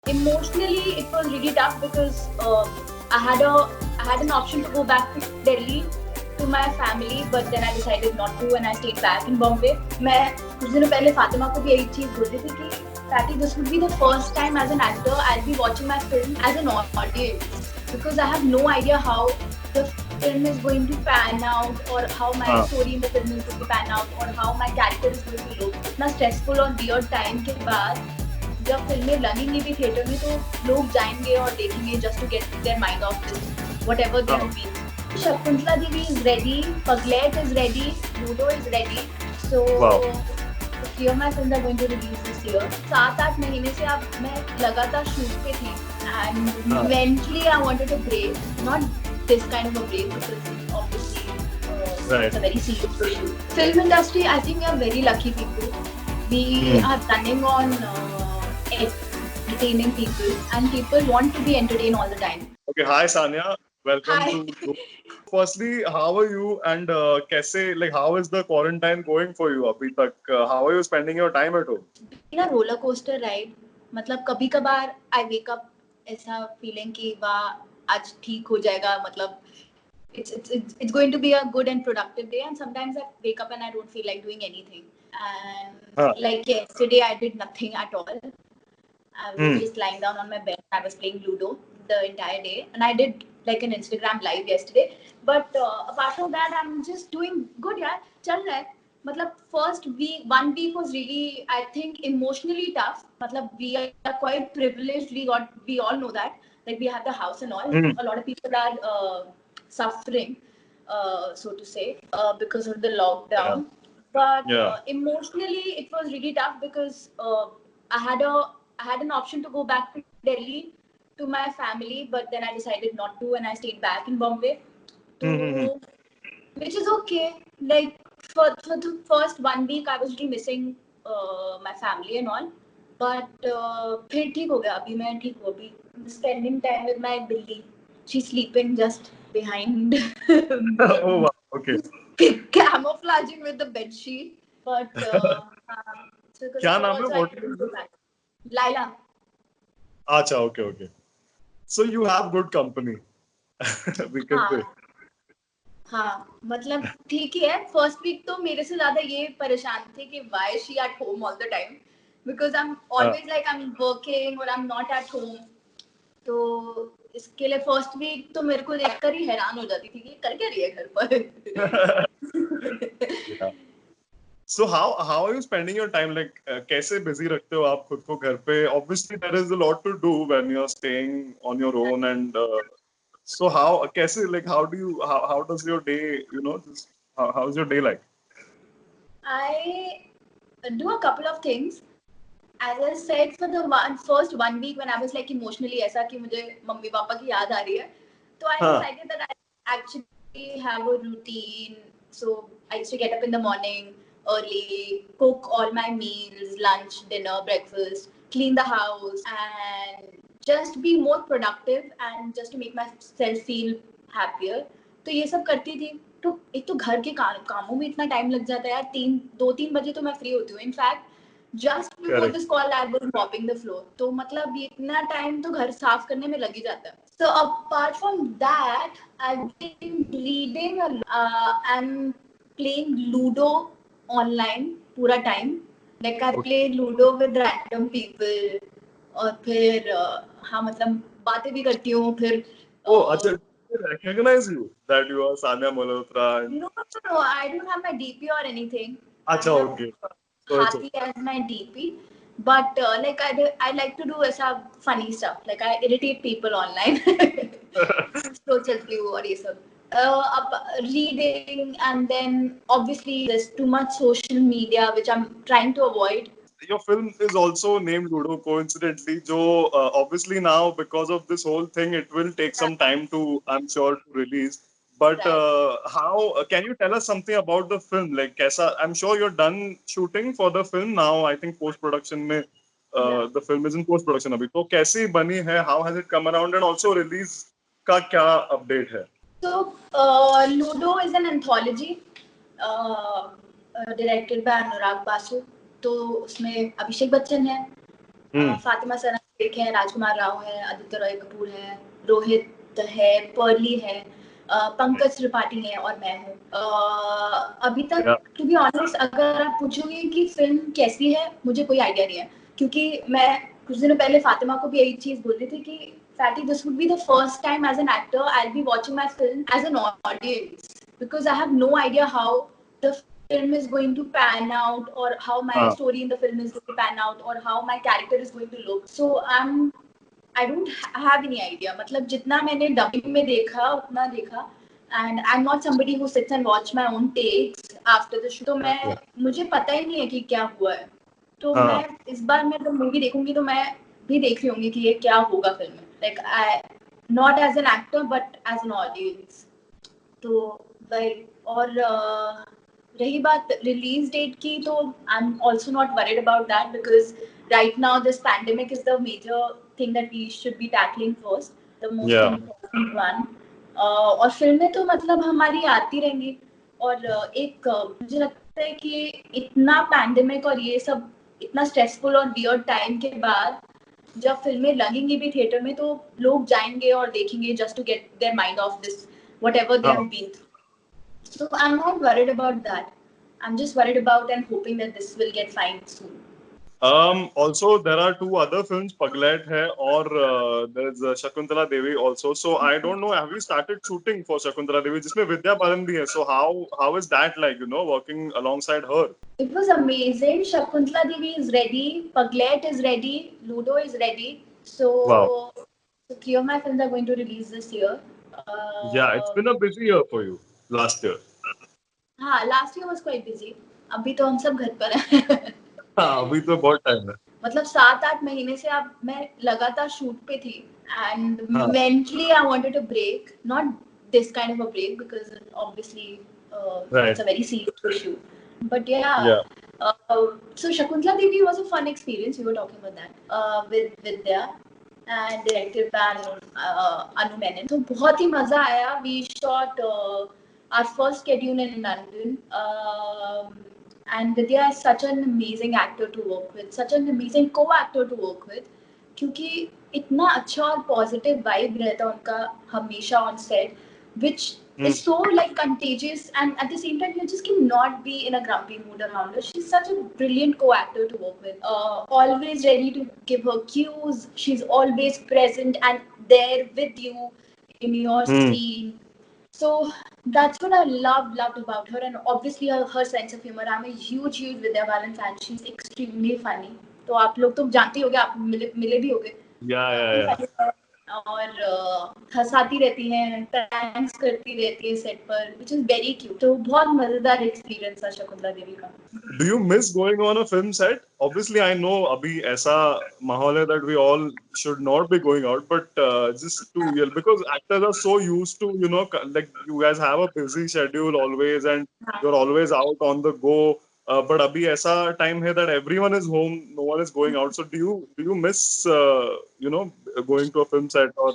Emotionally, it was really tough because I had an option to go back to Delhi to my family, but then I decided not to, and I stayed back in Bombay. मैं कुछ दिनों पहले फातिमा को भी यही चीज बोल रही थी कि Tati, this would be the first time as an actor I'll be watching my film as an audience because I have no idea how the film is going to pan out or how my story in the film is going to pan out or how my character is going to look. इतना stressful और weird time के बाद जब फिल्में लगेंगी भी theatre में तो लोग जाएंगे और देखेंगे just to get their mind off this whatever they have been. Shakuntala Devi is ready, Pagglait is ready, Ludo is ready. So a few of my films are going to release this year. 7-8 महीने से अब मैं लगातार shoot पे थी and eventually I wanted a break, not this kind of a break because obviously it's a very serious issue. Film industry, I think we are very lucky people. We are running on entertaining people and people want to be entertained all the time. Okay, hi Sanya, welcome to. Firstly, how are you and कैसे like how is the quarantine going for you अभी तक? How are you spending your time at home? Been a roller coaster ride. मतलब कभी कभार I wake up ऐसा feeling कि वाह आज ठीक हो जाएगा मतलब it's going to be a good and productive day and sometimes I wake up and I don't feel like doing anything and like yesterday I did nothing at all. I was just lying down on my bed. I was playing Ludo the entire day and I did like an Instagram live yesterday. But apart from that, I'm just doing good, यार चल रहा है. मतलब first week, 1 week was really, I think, emotionally tough. मतलब we are quite privileged. We all know that. Like we have the house and all. A lot of people are suffering, so to say, because of the lockdown. But emotionally, it was really tough because I had an option to go back to Delhi to my family, but then I decided not to, and I stayed back in Bombay. Which is okay. Like for the first 1 week, I was really missing my family and all. But फिर ठीक हो गया. अभी मैं ठीक हूँ. अभी spending time with my बिल्ली. She's sleeping just behind. Oh wow. Okay. Camouflaging with the bed sheet. But so क्या नाम है? What do you do? Laila. अच्छा, okay. So you have good company. We can say. हाँ मतलब ठीक ही है. First week तो मेरे से ज्यादा ये परेशान थे कि why is she at home all the time because I'm always like I'm working or I'm not at home. तो इसके लिए फर्स्ट वीक तो मेरे को देखकर ही हैरान हो जाती थी कि कर क्या रही है घर पर. So how are you spending your time? Like कैसे busy रखते हो आप खुद को घर पे? Obviously there is a lot to do when you're staying on your own and so कैसे like how does your day how's your day like? I do a couple of things. As I said, for the first 1 week when I was like emotionally ऐसा कि मुझे mummy papa की याद आ रही है, तो I decided that I actually have a routine. So I used to get up in the morning early, cook all my meals, lunch, dinner, breakfast, clean the house, and just be more productive and just to make myself feel happier. तो ये सब करती थी. तो एक तो घर के कामों में इतना टाइम लग जाता है यार. 2-3 बजे तो मैं फ्री होती हूँ. In fact just before this call I was mopping the floor. तो मतलब इतना टाइम तो घर साफ करने में लग ही जाता है. So apart from that, I've been reading and playing Ludo online पूरा time. Like I play Ludo with random people और फिर हाँ मतलब बातें भी करती हूँ फिर. Oh, अच्छा. Recognize you that you are Sanya Malhotra. No, I don't have my DP or anything. अच्छा, okay. Happy as my DP, but like I like to do some funny stuff. Like I irritate people online. So चलती हूँ और ये सब. अब reading and then obviously there's too much social media which I'm trying to avoid. Your film is also named Ludo coincidentally. जो obviously now because of this whole thing, it will take some time to, I'm sure, to release. But how can you tell us something about the film? Like, कैसा? I'm sure you're done shooting for the film now. I think post production में the film is in post production अभी. तो कैसी बनी है? How has it come around? And also release का क्या update है? So Ludo is an anthology directed by Anurag Basu. तो उसमें अभिषेक बच्चन है, फातिमा सना देखे हैं, राजकुमार राव है, आदित्य रॉय कपूर है, रोहित है, पर्ली है, पंकज त्रिपाठी है और मैं हूँ। अभी तक टू बी ऑनेस्ट अगर आप पूछोगे कि फिल्म कैसी है, मुझे कोई आइडिया नहीं है, क्योंकि मैं कुछ दिनों पहले फातिमा को भी यही चीज बोल रही थी कि Fatty, this would be the first time as an actor I'll be watching my film as an audience, because I have no idea how the film is going to pan out, or how my story in the film is going to pan out, or how my character is going to look. So I don't have any idea. मतलब जितना मैंने dubbing में देखा उतना देखा, and I'm not somebody who sits and watch my own takes after the shoot. तो मैं मुझे पता ही नहीं है कि क्या हुआ है. तो मैं इस बार मैं जब मूवी देखूंगी तो मैं भी देख रही होंगी कि ये क्या होगा फिल्म में. Like I not as an actor but as an audience. तो भाई और रही बात रिलीज डेट की, तो I am also not worried about that, because right now this pandemic is the major thing that we should be tackling first, the most important one. और फिल्में तो मतलब हमारी आती रहेंगी. और एक मुझे लगता है कि इतना पैंडेमिक और ये सब इतना स्ट्रेसफुल और वियर्ड टाइम के बाद जब फिल्में लगेंगी भी थिएटर में, तो लोग जाएंगे और देखेंगे just to get their mind off this whatever they have been through. So I'm not worried about that. I'm just worried about and hoping that this will get fine soon. Also, there are two other films, Pagglait hai, or there's Shakuntala Devi also. So I don't know, have you started shooting for Shakuntala Devi? Jisme Vidya Balan bhi hai. So how is that like, working alongside her? It was amazing. Shakuntala Devi is ready. Pagglait is ready. Ludo is ready. So, so three of my films are going to release this year. Yeah, it's been a busy year for you last year. हाँ, last year was quite busy. अभी तो हम सब घर पर हैं. हाँ, अभी तो बहुत टाइम है. मतलब 7-8 महीने से अब मैं लगातार शूट पे थी, and mentally I wanted a break, not this kind of a break because obviously it's a very serious issue, but so Shakuntala Devi was a fun experience. We were talking about that with Vidya and directed by Anu Menon. तो बहुत ही मजा आया. We shot our first schedule in London. And Vidya is such an amazing actor to work with, such an amazing co-actor to work with, क्योंकि इतना अच्छा और positive vibe रहता है उनका हमेशा on set, which is so like contagious, and at the same time you just cannot be in a grumpy mood around her. She's such a brilliant co-actor to work with. Always ready to give her cues. She's always present and there with you in your scene. So that's what I loved about her, and obviously her sense of humor. I'm a huge Vidya Balan fan. She's extremely funny. तो आप लोग तो जानते ही होंगे, आप मिले भी होंगे. Yeah. और हंसाती रहती हैं, प्रैंक्स करती रहती है सेट पर, which is very cute. तो बहुत मजेदार एक्सपीरियंस था शकुंतला देवी का. Do you miss going on a film set? Obviously, I know abhi aisa mahal hai that we all should not be going out, but just to because actors are so used to like you guys have a busy schedule always and you're always out on the go. But abhi aisa time hai that everyone is home, no one is going out. So do you miss going to a film set or?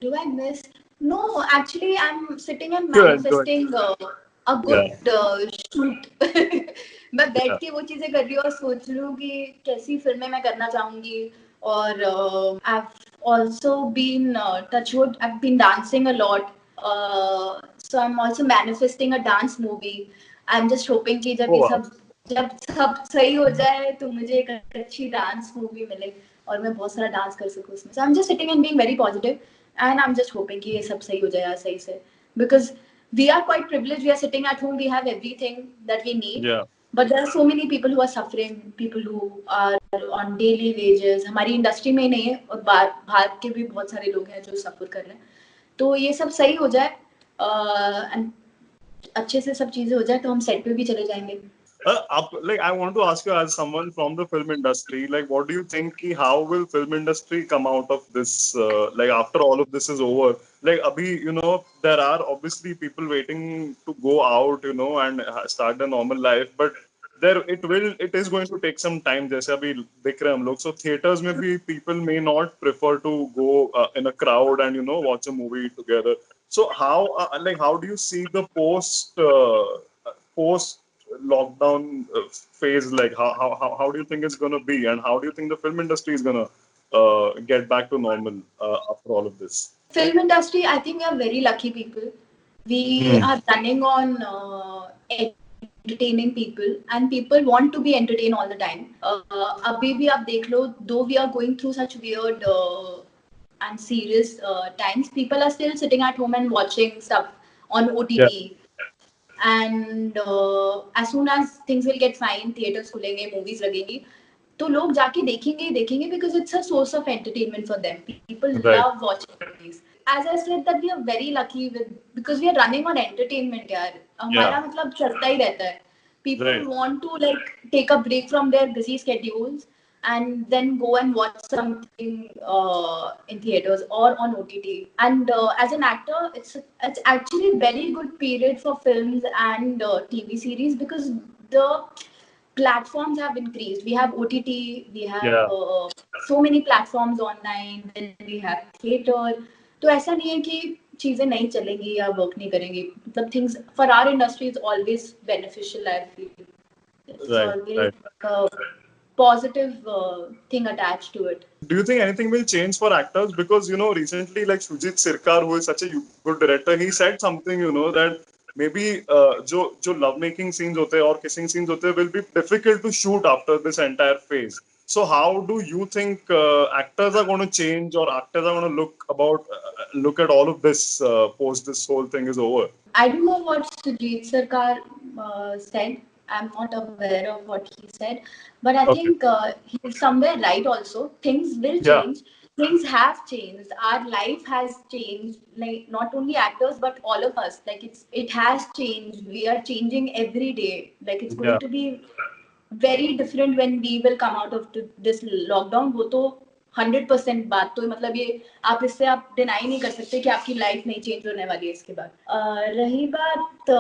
Do I miss? No, actually, I'm sitting and manifesting a good shoot. मैं बैठ के वो चीजें कर रही हूँ और सोच रही हूँ कि कैसी फिल्में मैं करना चाहूंगी. और I've also been touch wood, I've been dancing a lot. So I'm also manifesting a dance movie. I'm just hoping कि जब सब सही हो जाए तो मुझे एक अच्छी डांस मूवी मिले और मैं बहुत सारा डांस कर सकूं उसमें. So I'm just sitting and being very positive, and I'm just hoping कि ये सब सही हो जाए सही से, because we are quite privileged. We are sitting at home. We have everything that we need. Yeah. But there are so many people who are suffering, people who are on daily wages. हमारी industry में ही नहीं है, और बाहर के भी बहुत सारे लोग हैं जो सफर कर रहे हैं. तो ये सब सही हो जाए, अच्छे से सब चीजें हो जाए तो हम सेट पे भी चले जाएंगे. Like I want to ask you as someone from the film industry, like what do you think how will film industry come out of this like after all of this is over? Like abhi there are obviously people waiting to go out and start their normal life, but it is going to take some time. Jaise abhi dekh rahe hum log, so theaters mein bhi people may not prefer to go in a crowd and watch a movie together. So how do you see the post lockdown phase like? How do you think it's going to be, and how do you think the film industry is going to get back to normal after all of this? Film industry, I think we are very lucky people. We Hmm. are running on entertaining people, and people want to be entertained all the time. अभी भी आप देख लो, though we are going through such weird and serious times, people are still sitting at home and watching stuff on Yeah. OTT. And as soon as things will get fine, theaters खुलेंगे, movies लगेंगी, तो लोग जाके देखेंगे ही देखेंगे, because it's a source of entertainment for them. People Right. love watching movies. As I said that we are very lucky with, because we are running on entertainment यार, हमारा Yeah. मतलब चलता ही रहता है. People Right. want to like take a break from their busy schedules and then go and watch something in theaters or on OTT. And as an actor, it's actually a very good period for films and TV series, because the platforms have increased. We have OTT, we have Yeah. so many platforms online, then we have theater. तो ऐसा नहीं है कि चीजें नहीं चलेंगी या work नहीं करेंगी. मतलब things for our industry is always beneficial. I feel it's Right. always Right. a positive thing attached to it. Do you think anything will change for actors? Because, recently, like Shujit Sirkar, who is such a good director, he said something, that maybe जो love making scenes होते हैं और kissing scenes होते हैं will be difficult to shoot after this entire phase. So how do you think actors are going to change, or actors are going to look at all of this post this whole thing is over? I don't know what Sujit Sarkar said. I'm not aware of what he said, but I Okay. think he's somewhere right also. Things will Yeah. change. Things have changed. Our life has changed. Like not only actors, but all of us. Like it has changed. We are changing every day. Like it's Yeah. going to be very different when we will come out of this lockdown. वो तो 100% बात तो मतलब ये आप इससे आप deny नहीं कर सकते कि आपकी लाइफ नहीं चेंज होने वाली है इसके बाद. रही बात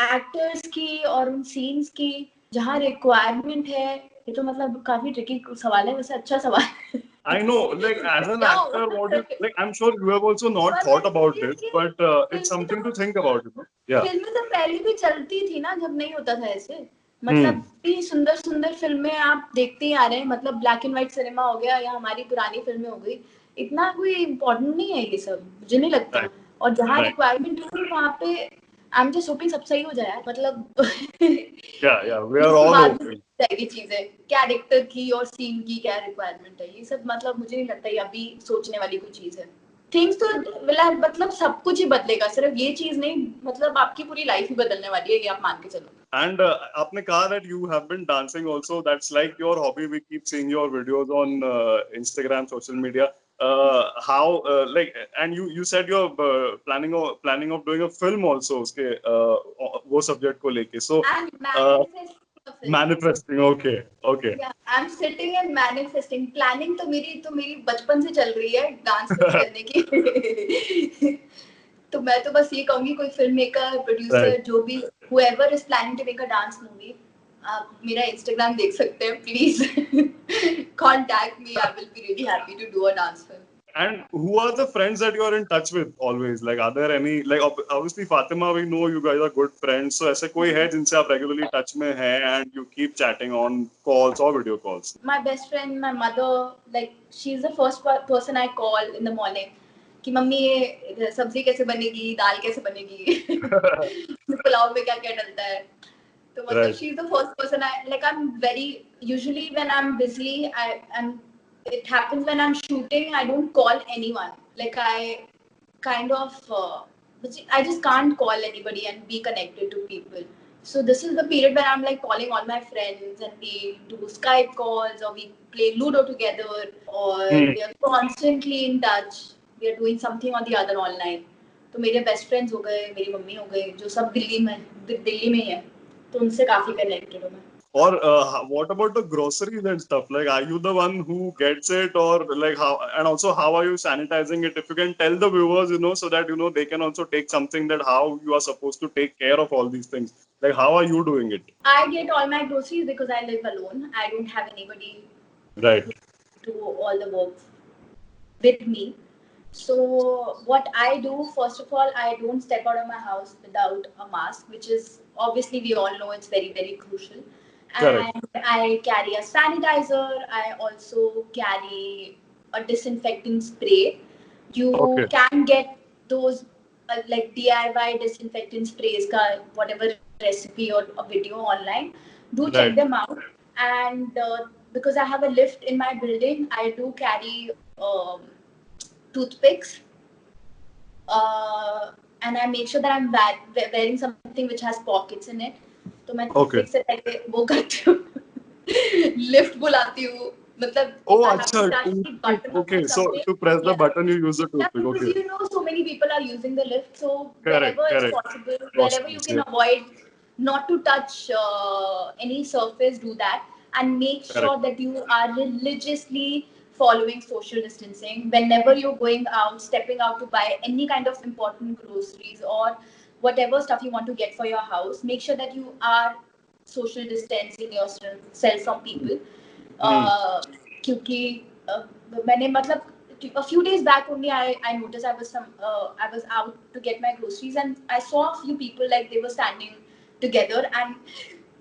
एक्टर्स की और उन सीन्स की जहाँ रिक्वायरमेंट है, ये तो मतलब काफी ट्रिकी सवाल है, वैसे अच्छा सवाल है. I know, like as an क्या actor, होगा? what you like? I'm sure you have also not पर thought मैं about बोल रही हूँ this, कि but it's फिल्में something to तो think about, Yeah. फिल्में तो पहले भी चलती थी ना, जब नहीं होता था ऐसे. Hmm. मतलब इतनी सुंदर सुंदर फिल्में आप देखते ही आ रहे हैं. मतलब ब्लैक एंड व्हाइट सिनेमा हो गया या हमारी पुरानी फिल्में हो गई, इतना कोई इम्पोर्टेंट नहीं है ये सब, मुझे नहीं लगता. Right. और जहाँ Right. रिक्वायरमेंट हो वहाँ पे आई एम जस्ट होपिंग सब सही हो जाए मतलब. Yeah. Yeah. We are उसके all बाद hoping. जाएगी चीजें, कैरेक्टर की और सीन की क्या रिक्वायरमेंट है, ये सब मतलब मुझे नहीं लगता ये अभी सोचने वाली कोई चीज है. थिंग्स तो मतलब सब कुछ ही बदलेगा, सिर्फ ये चीज नहीं, मतलब आपकी पूरी लाइफ ही बदलने वाली है, ये आप मान के चलो. And आपने कहा that you have been dancing also. That's like your hobby. We keep seeing your videos on Instagram, social media. How like, and you said you're planning of doing a film also. उसके वो subject को लेके. So I'm uh, manifesting a film. manifesting. Okay. Okay. Yeah, I'm sitting and manifesting. Planning तो मेरी बचपन से चल रही है डांस फिल्म करने की. तो मैं तो बस ये कहूंगी, कोई फिल्म मेकर, Right. प्रोड्यूसर, जो भी whoever is planning to make a dance movie, आप मेरा इंस्टाग्राम देख सकते हैं, please contact me. I will be really happy to do a dance film. And who are the friends that you are in touch with always? Like, are there any, like, obviously Fatima, we know you guys are good friends. So, ऐसे कोई है जिनसे आप regularly touch में हैं and you keep chatting on calls or video calls? My best friend, my mother, like she's the first person I call in the morning. कि mummy ये सब्जी कैसे बनेगी, दाल कैसे बनेगी, पुलाव में क्या क्या डलता है. तो मतलब Right. she's the first person I like. I'm very usually when I'm busy, and it happens when I'm shooting, I don't call anyone. Like I kind of I just can't call anybody and be connected to people. So this is the period where I'm like calling all my friends and we do Skype calls or we play Ludo together, or Hmm. we are constantly in touch. We are doing something or the other online. तो मेरे best friends हो गए, मेरी mummy हो गई, जो सब दिल्ली में ही है, तो उनसे काफी कनेक्टेड हूँ मैं. Or what about the groceries and stuff? Like, are you the one who gets it, or like how? And also, how are you sanitizing it? If you can tell the viewers, so that they can also take something that how you are supposed to take care of all these things. Like, how are you doing it? I get all my groceries because I live alone. I don't have anybody Right. to do all the work with me. So what I do, first of all, I don't step out of my house without a mask, which is obviously we all know it's very, very crucial. Correct. And I carry a sanitizer. I also carry a disinfectant spray. You Okay. can get those like DIY disinfectant sprays, whatever recipe or a video online. Do check them Right. out. And because I have a lift in my building, I do carry toothpicks, and I make sure that I'm wearing something which has pockets in it. तो मैं toothpick Okay. से पहले वो करती हूँ, lift बुलाती हूँ. मतलब Oh, if I have to acha, touch the toothpick. button Okay, of so something, to press the yeah. button, you use the Yeah, toothpick. because Okay. you know so many people are using the lift, so Correct. wherever it's Correct. possible, wherever Possible. you can Yeah. avoid not to touch any surface, do that, and make Correct. sure that you are religiously following social distancing. Whenever you're going out, stepping out to buy any kind of important groceries or whatever stuff you want to get for your house, make sure that you are social distancing yourself from people. Hmm. क्योंकि मैंने मतलब a few days back only I noticed I was out to get my groceries and I saw a few people like they were standing together and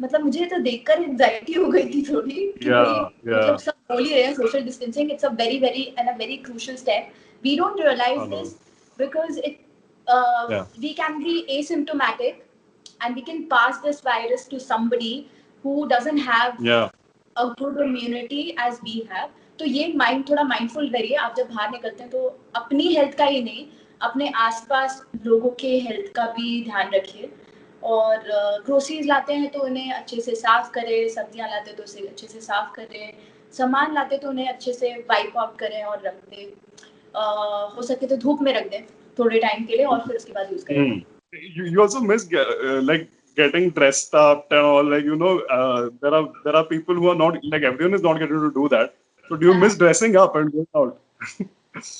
मतलब मुझे तो देखकर anxiety हो गई थी थोड़ी कि भाई Yeah. मतलब Yeah. सब बोल ही रहे हैं social distancing it's a very and a very crucial step we don't realise Hello. This because Yeah. we can be asymptomatic and we can pass this virus to somebody who doesn't have Yeah. a good immunity as we have. तो ये mind थोड़ा mindful रहिए आप जब बाहर निकलते हैं तो अपनी हेल्थ का ही नहीं अपने आसपास लोगों के हेल्थ का भी ध्यान रखिए और ग्रोसरीज लाते हैं तो उन्हें अच्छे से साफ करें सब्जियां लाते हैं तो उसे अच्छे से साफ करें सामान लाते तो उन्हें अच्छे से वाइप आउट करें और रख दें हो सके तो धूप में रख दें थोड़े टाइम के लिए और फिर उसके बाद यूज करें. Hmm. You also miss like getting dressed up and all. Like there are people who are not like everyone is not getting to do that. So do you miss dressing up and going out?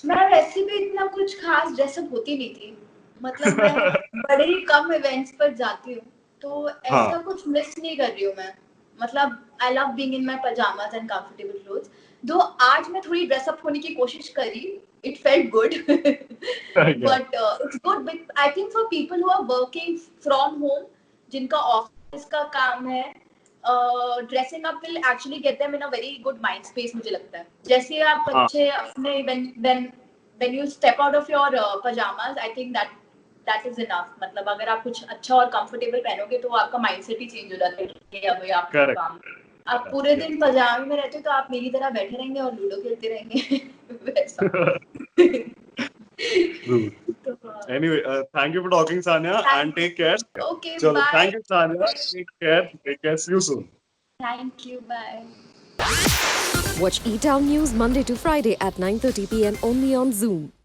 मैं वैसे भी इतना कुछ खास dress up होती नहीं थी मतलब मैं बड़े ही कम इवेंट्स पर जाती हूँ तो हाँ. ऐसा कुछ मिस नहीं कर रही हूँ मैं मतलब I love being in my pyjamas and comfortable clothes though आज मैं थोड़ी ड्रेसअप होने की कोशिश करी it felt good Yeah. But it's good I think for people who are working from home जिनका ऑफिस का काम है dressing up will actually get them in a very good mind space मुझे लगता है जैसे आप हाँ. अच्छे अपने when you step out of your pajamas I think that is enough मतलब अगर आप कुछ अच्छा और कंफर्टेबल पहनोगे तो आपका माइंडसेट ही चेंज हो जाता है कि अब ये आपका Correct. काम आप पूरे Yeah. दिन पजामे में रहते हो तो आप मेरी तरह बैठे रहेंगे और लूडो खेलते रहेंगे वैसा. True. तो Anyway, thank you for talking, Sanya, and take care. Okay Chalo, bye thank you, Sanya. Take care. Take care. See you soon. Thank you bye. Watch E-Town News Monday to Friday at 9:30 p.m. only on Zoom.